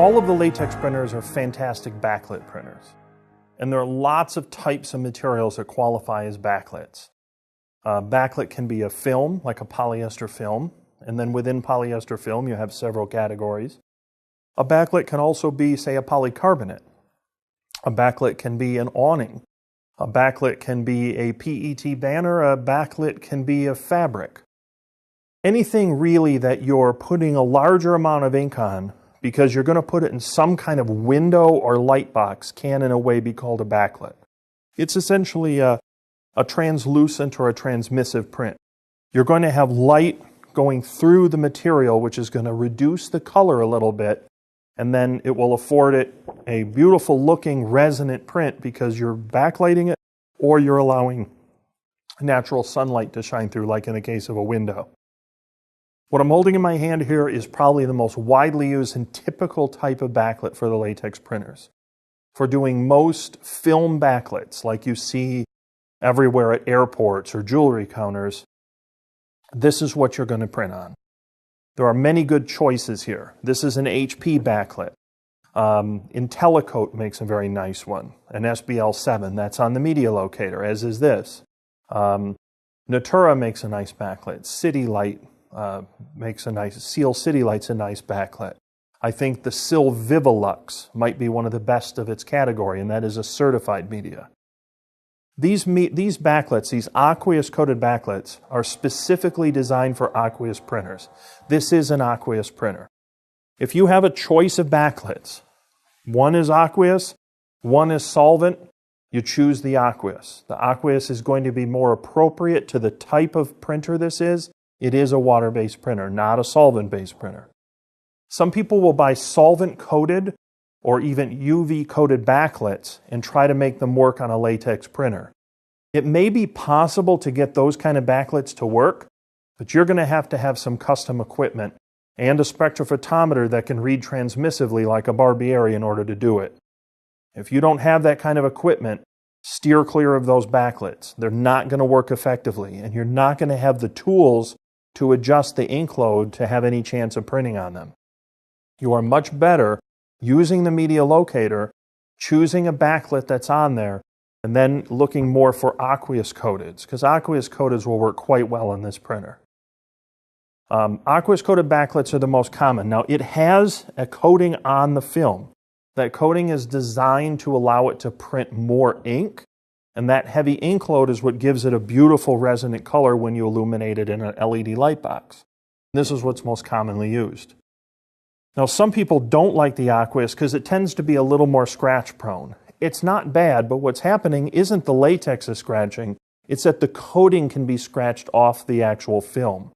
All of the latex printers are fantastic backlit printers. And there are lots of types of materials that qualify as backlits. Backlit can be a film, like a polyester film, and then within polyester film you have several categories. A backlit can also be, say, a polycarbonate. A backlit can be an awning. A backlit can be a PET banner. A backlit can be a fabric. Anything really that you're putting a larger amount of ink on because you're going to put it in some kind of window or light box can in a way be called a backlit. It's essentially a translucent or a transmissive print. You're going to have light going through the material, which is going to reduce the color a little bit, and then it will afford it a beautiful looking resonant print because you're backlighting it or you're allowing natural sunlight to shine through, like in the case of a window. What I'm holding in my hand here is probably the most widely used and typical type of backlit for the latex printers. For doing most film backlits, like you see everywhere at airports or jewelry counters, this is what you're going to print on. There are many good choices here. This is an HP backlit. IntelliCoat makes a very nice one, an SBL7. That's on the media locator, as is this. Natura makes a nice backlit. City Light makes a nice, Seal City Light's a nice backlit. I think the Sil Vivilux might be one of the best of its category, and that is a certified media. These backlits, these aqueous coated backlits, are specifically designed for aqueous printers. This is an aqueous printer. If you have a choice of backlits, one is aqueous, one is solvent, you choose the aqueous. The aqueous is going to be more appropriate to the type of printer this is. It is a water-based printer, not a solvent-based printer. Some people will buy solvent-coated or even UV-coated backlits and try to make them work on a latex printer. It may be possible to get those kind of backlits to work, but you're going to have some custom equipment and a spectrophotometer that can read transmissively like a Barbieri in order to do it. If you don't have that kind of equipment, steer clear of those backlits. They're not going to work effectively, and you're not going to have the tools to adjust the ink load to have any chance of printing on them. You are much better using the media locator, choosing a backlit that's on there, and then looking more for aqueous coateds, because aqueous coateds will work quite well in this printer. Aqueous coated backlits are the most common. Now, it has a coating on the film. That coating is designed to allow it to print more ink, and that heavy ink load is what gives it a beautiful resonant color when you illuminate it in an LED light box. This is what's most commonly used. Now, some people don't like the aqueous because it tends to be a little more scratch prone. It's not bad, but what's happening isn't the latex is scratching, it's that the coating can be scratched off the actual film.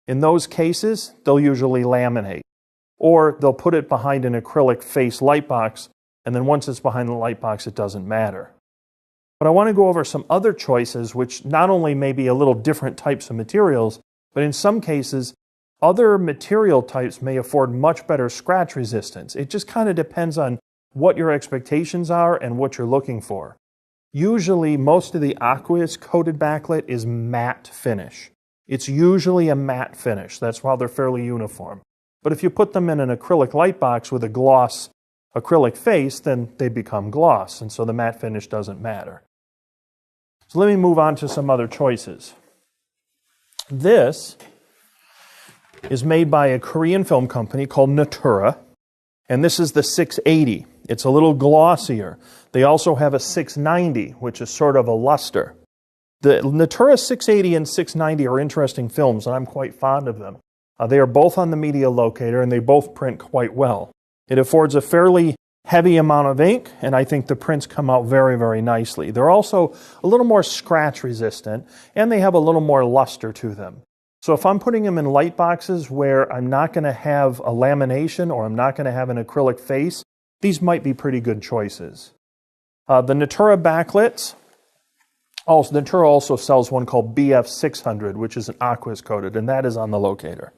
In those cases, they'll usually laminate, or they'll put it behind an acrylic face light box, and then once it's behind the light box, it doesn't matter. But I want to go over some other choices which not only may be a little different types of materials, but in some cases, other material types may afford much better scratch resistance. It just kind of depends on what your expectations are and what you're looking for. Usually, most of the aqueous coated backlit is matte finish. It's usually a matte finish. That's why they're fairly uniform. But if you put them in an acrylic light box with a gloss acrylic face, then they become gloss, and so the matte finish doesn't matter. So let me move on to some other choices. This is made by a Korean film company called Natura, and this is the 680. It's a little glossier. They also have a 690, which is sort of a luster. The Natura 680 and 690 are interesting films, and I'm quite fond of them. They are both on the media locator, and they both print quite well. It affords a fairly heavy amount of ink, and I think the prints come out very, very nicely. They're also a little more scratch resistant, and they have a little more luster to them. So if I'm putting them in light boxes where I'm not going to have a lamination or I'm not going to have an acrylic face, these might be pretty good choices. The Natura backlits, Natura also sells one called BF600, which is an aqueous coated, and that is on the locator.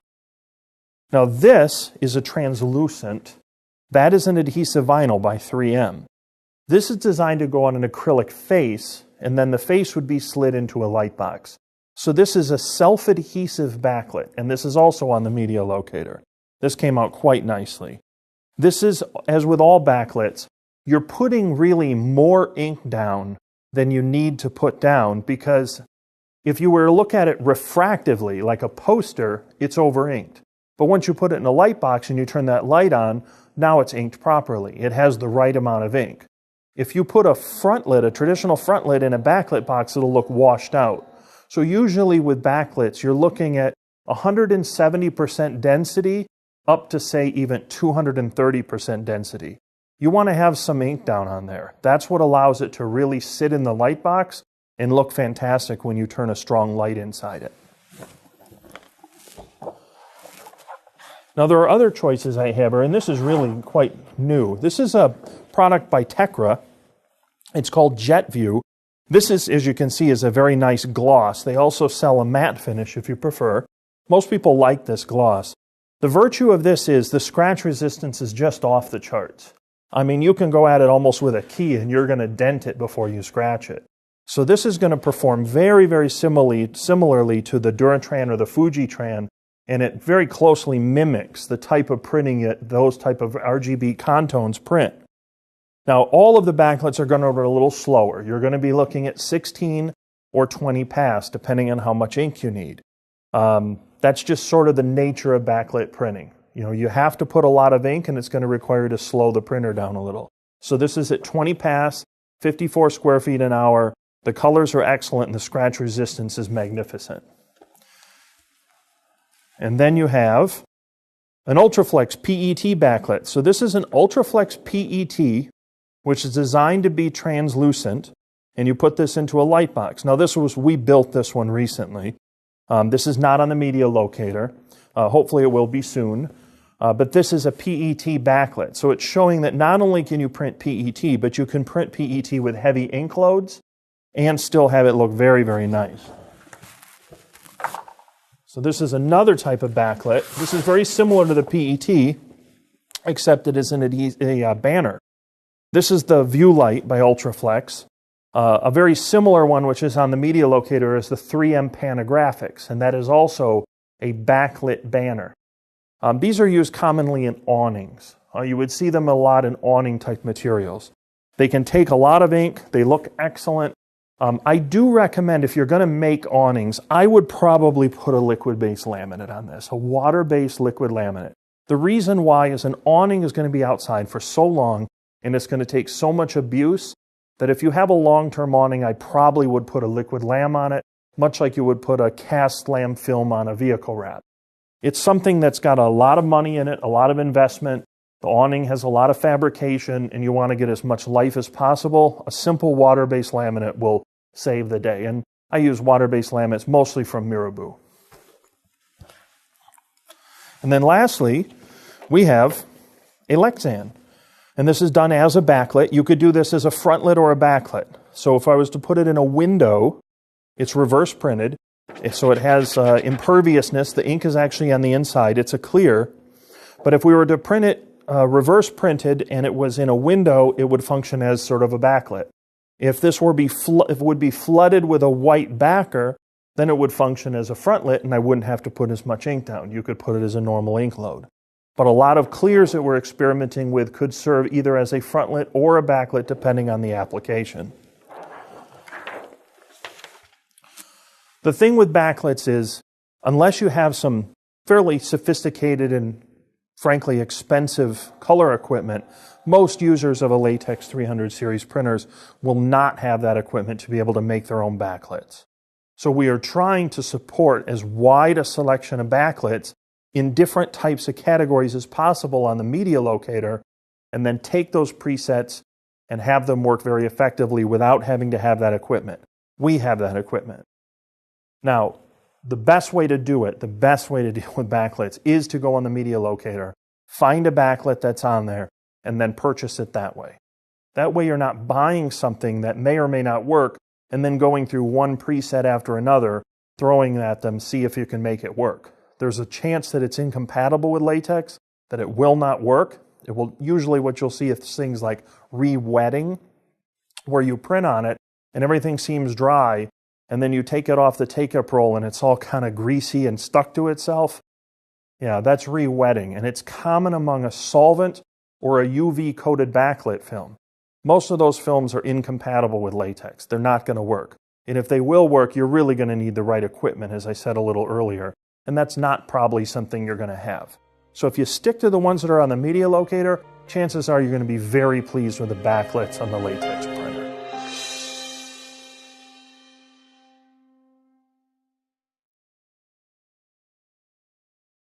Now this is a translucent. That is an adhesive vinyl by 3M. This is designed to go on an acrylic face, and then the face would be slid into a light box. So this is a self-adhesive backlit, and this is also on the media locator. This came out quite nicely. This is, as with all backlits, you're putting really more ink down than you need to put down, because if you were to look at it refractively, like a poster, it's over-inked. But once you put it in a light box and you turn that light on, now it's inked properly. It has the right amount of ink. If you put a frontlit, a traditional frontlit in a backlit box, it'll look washed out. So usually with backlits, you're looking at 170% density up to, say, even 230% density. You want to have some ink down on there. That's what allows it to really sit in the light box and look fantastic when you turn a strong light inside it. Now there are other choices I have, and this is really quite new. This is a product by Tekra. It's called Jet View. This is, as you can see, is a very nice gloss. They also sell a matte finish if you prefer. Most people like this gloss. The virtue of this is the scratch resistance is just off the charts. I mean, you can go at it almost with a key and you're going to dent it before you scratch it. So this is going to perform very, very similarly to the Duratran or the Fujitran, and it very closely mimics the type of printing that those type of RGB Contones print. Now, all of the backlits are going to be a little slower. You're going to be looking at 16 or 20 pass, depending on how much ink you need. That's just sort of the nature of backlit printing. You know, you have to put a lot of ink, and it's going to require you to slow the printer down a little. So this is at 20 pass, 54 square feet an hour. The colors are excellent, and the scratch resistance is magnificent. And then you have an Ultraflex PET backlit. So this is an Ultraflex PET, which is designed to be translucent, and you put this into a light box. Now we built this one recently. This is not on the media locator. Hopefully it will be soon. But this is a PET backlit. So it's showing that not only can you print PET, but you can print PET with heavy ink loads and still have it look very, very nice. So this is another type of backlit. This is very similar to the PET, except it is in a banner. This is the View Light by Ultraflex. A very similar one, which is on the media locator, is the 3M Panagraphics, and that is also a backlit banner. These are used commonly in awnings. You would see them a lot in awning-type materials. They can take a lot of ink. They look excellent. I do recommend, if you're going to make awnings, I would probably put a liquid-based laminate on this, a water-based liquid laminate. The reason why is an awning is going to be outside for so long, and it's going to take so much abuse, that if you have a long-term awning, I probably would put a liquid lam on it, much like you would put a cast lam film on a vehicle wrap. It's something that's got a lot of money in it, a lot of investment. The awning has a lot of fabrication, and you want to get as much life as possible. A simple water-based laminate will save the day. And I use water-based laminates mostly from Mirabu. And then lastly, we have a Lexan. And this is done as a backlit. You could do this as a frontlit or a backlit. So if I was to put it in a window, it's reverse printed. So it has imperviousness. The ink is actually on the inside. It's a clear. But if we were to print it reverse printed and it was in a window, it would function as sort of a backlit. If this would be flooded with a white backer, then it would function as a frontlit, and I wouldn't have to put as much ink down. You could put it as a normal ink load. But a lot of clears that we're experimenting with could serve either as a frontlit or a backlit, depending on the application. The thing with backlits is, unless you have some fairly sophisticated and frankly expensive color equipment, most users of a Latex 300 series printers will not have that equipment to be able to make their own backlits. So we are trying to support as wide a selection of backlits in different types of categories as possible on the media locator, and then take those presets and have them work very effectively without having to have that equipment. We have that equipment. Now, the best way to do it, the best way to deal with backlits is to go on the media locator, find a backlit that's on there, and then purchase it that way. That way you're not buying something that may or may not work and then going through one preset after another, throwing it at them, see if you can make it work. There's a chance that it's incompatible with latex, that it will not work. It will usually, what you'll see is things like re-wetting, where you print on it and everything seems dry, and then you take it off the take-up roll and it's all kind of greasy and stuck to itself. Yeah, that's re-wetting, and it's common among a solvent or a UV-coated backlit film. Most of those films are incompatible with latex. They're not going to work. And if they will work, you're really going to need the right equipment, as I said a little earlier, and that's not probably something you're going to have. So if you stick to the ones that are on the media locator, chances are you're going to be very pleased with the backlits on the latex.